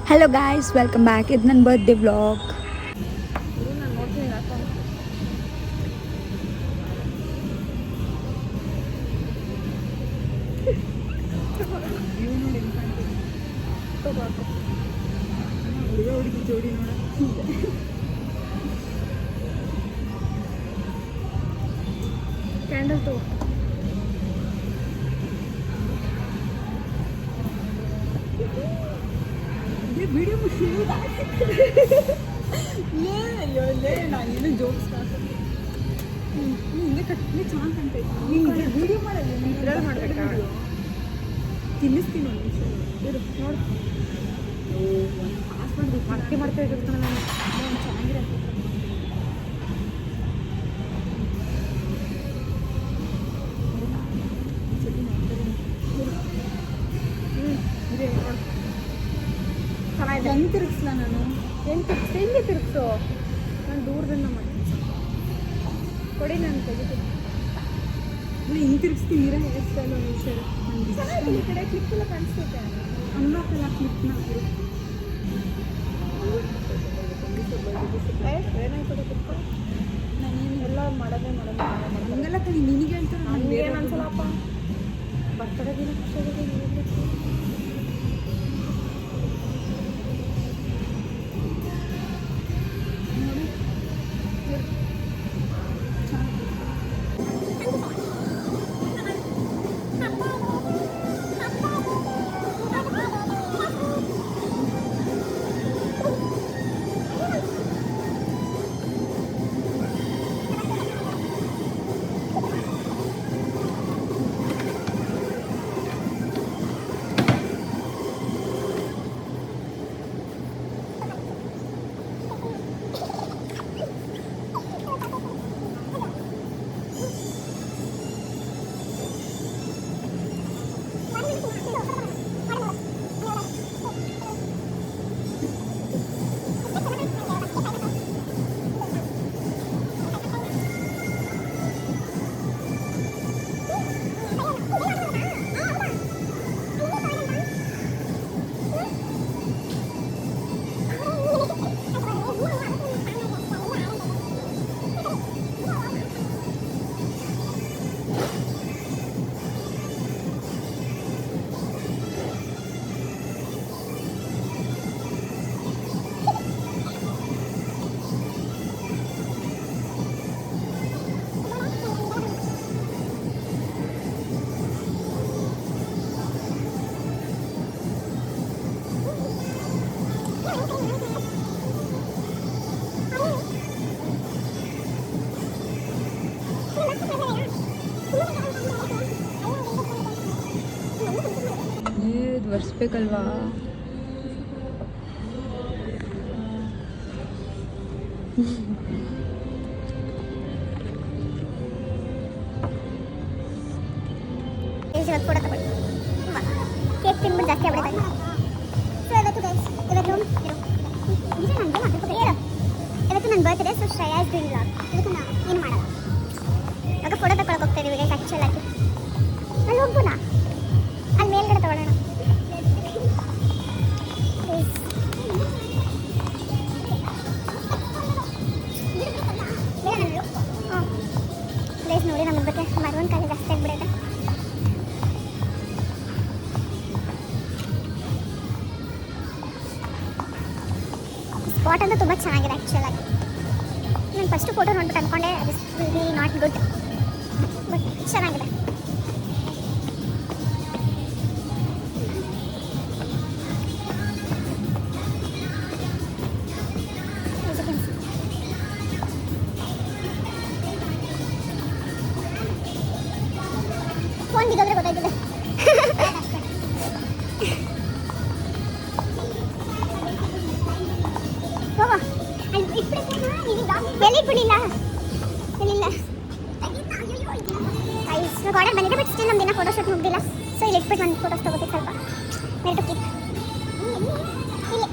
Hello guys, welcome back. ಇದು ನನ್ನ birthday vlog. ನಾನು ನೋಡ್ತೀನಿ ಹುಡುಗಿ ಜೋಡಿ ನೋಡ ಕ್ಯಾಂಡಲ್ ತಗೋ. ವಿಡಿಯೋ ನಾನು ಏನು ಜೋಕ್ಸ್ ಹಿಂಗೆ ಕಟ್ಟಿ ಚೆನ್ನಾಗಿ ಕಾಣ್ತೈತೆ. ವಿಡಿಯೋ ಮಾಡಲ್ಲ, ಇದ್ರಲ್ಲಿ ಮಾಡ್ಬೇಕಾ? ತಿನ್ನಿಸ್ತೀನಿ ಒಂದು ನಿಮಿಷ ಇರು ನೋಡು. ಪಾಸ್ ಮಾಡ್ಬೇಕು, ಮಾಡ್ತಾ ಇರ್ತಾನೆ ನಾನು. ಚೆನ್ನಾಗಿರತ್ತೆ. ಹೆಂಗೆ ತಿರುಗಿಸ್ಲಾ ನಾನು? ಹೆಂಗೆ ತಿರುಗಿಸು? ನಾನು ದೂರದಿಂದ ಮಾಡ್ತೀನಿ. ಕೊಡಿ, ನಾನು ತೆಗಿತೀನಿ. ಹಿಂಗೆ ತಿರುಗಿಸ್ತೀನಿ. ನೀರ ಹೇರ್ ಸ್ಟೈಲ್ ಒಂದು ಸರಿ ಚೆನ್ನಾಗಿ ಈ ಕಡೆ ಕ್ಲಿಪ್ ಎಲ್ಲ ಕಾಣಿಸ್ತೈತೆ. ಅನ್ಲಾಕಲ್ಲ ಕ್ಲಿಪ್ನ. ಏನಾಯ್ತು? ನಾನೇನು ಎಲ್ಲ ಮಾಡೋದೇ ಹಂಗೆಲ್ಲ ಕಲಿ ನಿನಗೆ ಹೇಳ್ತಾರೆ. ನನಗೆ ಏನು ಅನ್ಸಲ್ಲಪ್ಪ. ಬರ್ತಡೇ ದಿನ ಖುಷಿಯಾಗಿದೆ. ಒರೆಸ್ಬೇಕಲ್ವಾ? ಫೋಟೋ ತಗೊಳ್ಳಿ. ಕೇಕ್ ತಿನ್ಬಿಟ್ಟು ಜಾಸ್ತಿ ಆಗ್ಬಿಡುತ್ತೆ. ಸೊ ಇವತ್ತು ಗೈಸ್, ಇವತ್ತು ನನ್ನ birthday. So Shreya is doing vlog. ಇವತ್ತು ನಾನು ಏನು ಮಾಡಲ್ಲ. ಇವಾಗ ಫೋಟೋ ತಗೊಳಕ್ಕೆ ಹೋಗ್ತಾ ಇದೀವಿ ಗೈಸ್. ಆ್ಯಕ್ಚುಲಾಗಿ ಅಲ್ಲಿ ಹೋಗ್ಬೋಣ, ಅಲ್ಲಿ ಮೇಲ್ಗಡೆ ತಗೊಳ್ಳೋಣ. ಪ್ಲೇಸ್ ನೋಡಿ, ನಮಗೆ ಬಗ್ಗೆ ಮರವನ್ ಕಾಲೇಜ್ ಜಾಸ್ತಿ ಆಗಿಬಿಡುತ್ತೆ. ಸ್ಪಾಟ್ ಅಂತೂ ತುಂಬ ಚೆನ್ನಾಗಿದೆ ಆ್ಯಕ್ಚುಲಾಗಿ. ನಾನು ಫಸ್ಟು ಫೋಟೋ ನೋಡ್ಬಿಟ್ಟು ಅಂದ್ಕೊಂಡೆ this will be not good, but ಚೆನ್ನಾಗಿದೆ. ಫೋನ್ ಬಿದ್ದೋದ್ರೆ ಗೊತ್ತಾಯ್ತದೆ. ಎಲ್ಲಿಟ್ಬಿಡಿಲ್ಲ ಎಲ್ಲಿಲ್ಲ ಆರ್ಡರ್ ಬಂದಿದೆ, ಬಟ್ ಸ್ಟಿಲ್ ನಮ್ದಿನ ಫೋಟೋ ಶೂಟ್ ಮುಗ್ದಿಲ್ಲ. ಸೊ ಇಲ್ಲಿ ಇಟ್ಬಿಟ್ಟು ಒಂದು ಫೋಟೋಸ್ ತಗೋಬೇಕು ಸ್ವಲ್ಪ. ಮೇಲ್ ಟು ಕೀಪ್ ಇಲ್ಲಿ.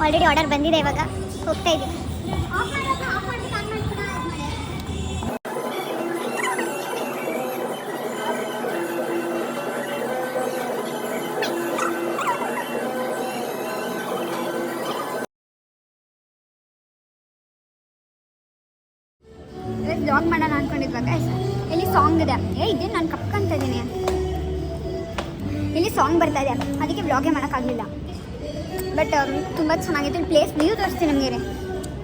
ಆಲ್ರೆಡಿ ಆರ್ಡರ್ ಬಂದಿದೆ, ಇವಾಗ ಹೋಗ್ತಾ ಇದ್ದೀವಿ. ಬ್ಲಾಗ್ ಮಾಡೋಣ ಅನ್ಕೊಂಡಿದ್ವಾಗ ಇಲ್ಲಿ ಸಾಂಗ್ ಇದೆ. ಇದೇನು ನಾನು ಕಪ್ಕೊಂತ ಇದ್ದೀನಿ, ಇಲ್ಲಿ ಸಾಂಗ್ ಬರ್ತಾ ಇದೆ, ಅದಕ್ಕೆ ಬ್ಲಾಗೇ ಮಾಡೋಕ್ಕಾಗಲಿಲ್ಲ. ಬಟ್ ತುಂಬ ಚೆನ್ನಾಗಿತ್ತು. ಪ್ಲೇಸ್ ವ್ಯೂ ತೋರಿಸ್ತೀನಿ ನಮಗೆ.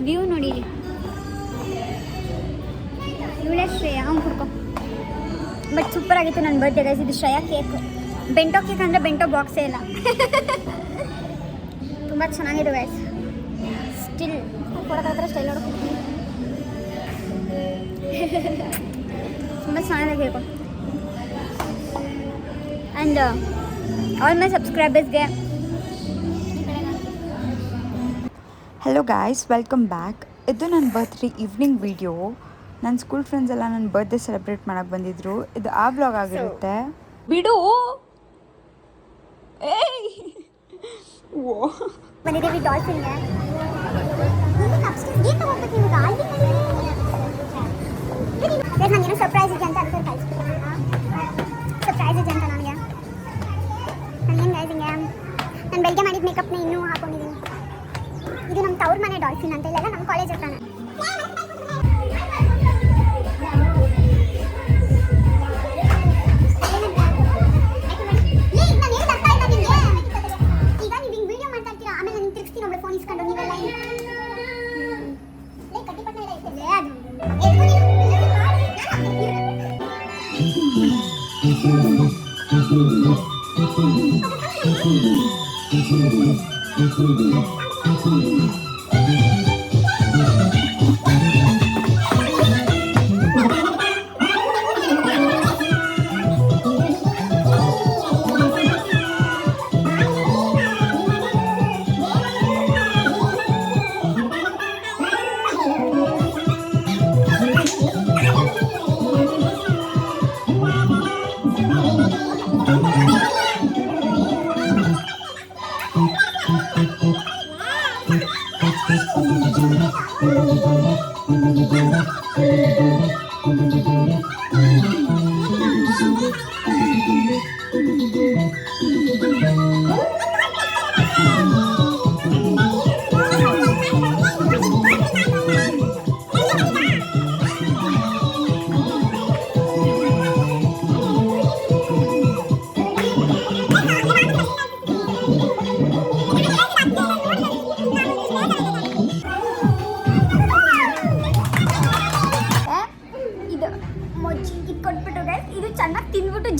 ವ್ಯೂ ನೋಡಿ, ಇವಳೇ ಶ್ರೇಯಾ, ಅವ್ನು ಕುಡ್ಕೊ. ಬಟ್ ಸೂಪರ್ ಆಗಿತ್ತು ನನ್ನ ಬರ್ತ್ಡೇ ಗೈಸ್. ಇದು ಶ್ರೇಯಾ ಕೇಕ್, ಬೆಂಟೋ ಕೇಕ್ ಅಂದರೆ ಬೆಂಟೋ ಬಾಕ್ಸೇ ಇಲ್ಲ. ತುಂಬ ಚೆನ್ನಾಗಿದೆ ಗೈಸ್. ಸ್ಟಿಲ್ ಕೊಡೋದಾದ್ರೆ ಸ್ಟೈಲ್ ನೋಡ್ಕೊಂಡು ತುಂಬ ಚೆನ್ನಾಗಿದೆ ಕೇಕು. ಆ್ಯಂಡ್ ಆಲ್ ಮೈ ಸಬ್ಸ್ಕ್ರೈಬರ್ಸ್ಗೆ ಹಲೋ ಗಾಯ್ಸ್, ವೆಲ್ಕಮ್ ಬ್ಯಾಕ್. ಇದು ನನ್ನ ಬರ್ತ್ಡೇ ಈವ್ನಿಂಗ್ ವಿಡಿಯೋ. ನನ್ನ ಸ್ಕೂಲ್ ಫ್ರೆಂಡ್ಸ್ ಎಲ್ಲ ನನ್ನ ಬರ್ತ್ಡೇ ಸೆಲೆಬ್ರೇಟ್ ಮಾಡೋಕ್ಕೆ ಬಂದಿದ್ರು. ಇದು ಆ ಬ್ಲಾಗ್ ಆಗಿರುತ್ತೆ. ಬಿಡು. ಬಂದಿದ್ದೀವಿ ಡಾಲ್ಫಿನ್ಗೆ. ನನಗೇನು ಸರ್ಪ್ರೈಸ್ ಇದೆ ಅಂತ ಅದಕ್ಕೆ ಕಳಿಸ್ಬಿಟ್ಟು ಸರ್ಪ್ರೈಸ್ ಇದೆ ಅಂತ ನನಗೆ. ನನಗೇನು ಗೈಸ್ ಹಿಂಗೆ ನಾನು ಬೆಳಗ್ಗೆ ಮಾಡಿದ ಮೇಕಪ್ನ ಇನ್ನೂ ಹಾಕೊಂಡಿದ್ದೀನಿ. ಇದು ನಮ್ಮ ತವ್ರ ಮನೆ ಡಾಲ್ಫಿನ್ ಅಂತ, ಇಲ್ಲೆಲ್ಲ ನಮ್ಮ ಕಾಲೇಜ್ ಹತ್ರನೇ. ಈಗ ನೀವು ಹಿಂಗೆ ವಿಡಿಯೋ ಮಾಡ್ತಾ ಇರ್ತೀರಾ, ಆಮೇಲೆ ನಾನು ತಿರ್ಗಿಸ್ತೀನಿ ಒಬ್ಬಳು ಫೋನ್ ಇಸ್ಕೊಂಡು ನೀವೆಲ್ಲ ಕಟ್ಟಿಪಟ್ಟ ಎಲ್ಲ ಇರ್ತದೆ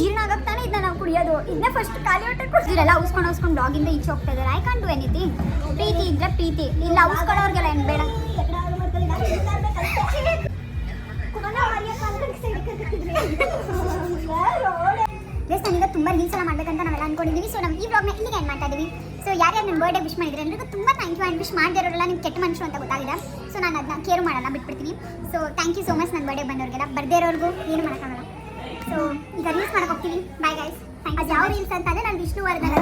ಜೀರ್ಣ ಆಗಕ್ತಾನೆ ಇದನ್ನ ನಾವು ಕುಡಿಯೋದು. ಇದನ್ನ ಫಸ್ಟ್ ಖಾಲಿ ಹೊಟ್ಟೆ ಕುಡಿದಿರಲ್ಲ. ಔಸ್ಕೊಂಡು ಬ್ಲಾಗಿಂದ ಈಚೆ ಹೋಗ್ತಾ ಇದ್ದಾರೆ. I can't do anything. ಪ್ರೀತಿ ಇದ್ರೆ ಪ್ರೀತಿ, ಇಲ್ಲ ಔಸ್ಕೊಳ್ಳೋರ್ಗೆಲ್ಲ ಏನು ಬೇಡ. ನಾನೀಗ ತುಂಬ ರೀಲ್ಸ್ ಎಲ್ಲ ಮಾಡ್ಬೇಕಂತ ನಾವೆಲ್ಲ ಅನ್ಕೊಂಡಿದ್ದೀವಿ. ಸೊ ನಾವು ಈ ಬ್ಲಾಗ್ನ ಇಲ್ಲಿಗೆ ಏನು ಮಾಡ್ತಾ ಇದ್ದೀವಿ. ಸೊ ಯಾರ್ಯಾರು ನನ್ನ ಬರ್ಡೇ ವಿಶ್ ಮಾಡಿದ್ರೆ ಎಲ್ಲರಿಗೂ ತುಂಬ ಥ್ಯಾಂಕ್ ಯು. ಆ್ಯಂಡ್ ವಿಶ್ ಮಾಡಿದಿರೋರೆಲ್ಲ ನಿಮ್ಮ ಕೆಟ್ಟ ಮನುಷ್ಯರು ಅಂತ ಗೊತ್ತಾಗಿದೆ. ಸೊ ನಾನು ಅದನ್ನ ಕೇರ್ ಮಾಡಲ್ಲ, ಬಿಟ್ಬಿಡ್ತೀನಿ. So thank you so much ನನ್ನ ಬರ್ಡೇ ಬಂದವ್ರಿಗೆಲ್ಲ. ಬರ್ದೇ ಇರೋರ್ಗೂ ಏನು ಮಾಡೋಕ್ಕಾಗಲ್ಲ. ಸೊ ಈಗ ರೀಲ್ಸ್ ಮಾಡಕ್ಕೆ ಹೋಗ್ತೀವಿ. Bye guys. ಅದು ಯಾವ ರೀಲ್ಸ್ ಅಂತಂದರೆ ನಾನು ವಿಷ್ಣುವರ್ಧನ್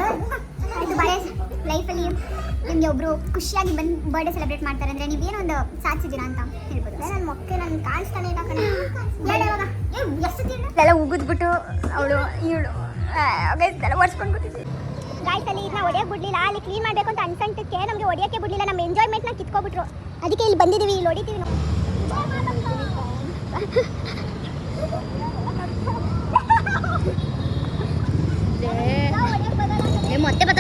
ಇದು ಬಾಯ್ ಲೈಫಲ್ಲಿ ನಿಮಗೆ ಒಬ್ಬರು ಖುಷಿಯಾಗಿ ಬಂದು ಬರ್ಡೇ ಸೆಲೆಬ್ರೇಟ್ ಮಾಡ್ತಾರೆ ಅಂದರೆ ನೀವೇನೊಂದು ಸಾಧಿಸಿದ್ದೀರಾ ಅಂತ ಹೇಳ್ಬೋದು. ನನ್ನ ಮೊಕ್ಕೆ ನಾನು ಕಾಣಿಸ್ತಾನೆ ಇಲ್ಲ ಕಣೆ. ಹೇಳುವಾಗ ಎಷ್ಟು ಎಲ್ಲ ಉಗಿದ್ಬಿಟ್ಟು ಅವಳು ಇವಳು ಎಲ್ಲ ಒರೆಸ್ಕೊಂಡು ಕೂತಿದ್ವಿ. ಗಾಯ್ಸಲ್ಲಿ ಇದನ್ನ ಹೊಡೆಯೋಕೆ ಬಿಡಲಿಲ್ಲ. ಅಲ್ಲಿ ಕ್ಲೀನ್ ಮಾಡಬೇಕು ಅಂತ ಅನ್ಸಂಟಕ್ಕೆ ನಮಗೆ ಹೊಡೆಯೋಕ್ಕೆ ಬಿಡಲಿಲ್ಲ. ನಮ್ಮ ಎಂಜಾಯ್ಮೆಂಟ್ನ ಕಿತ್ಕೊಬಿಟ್ರು. ಅದಕ್ಕೆ ಇಲ್ಲಿ ಬಂದಿದ್ದೀವಿ, ಇಲ್ಲಿ ಹೊಡಿತೀವಿ ನಾವು. ಮತ್ತೆ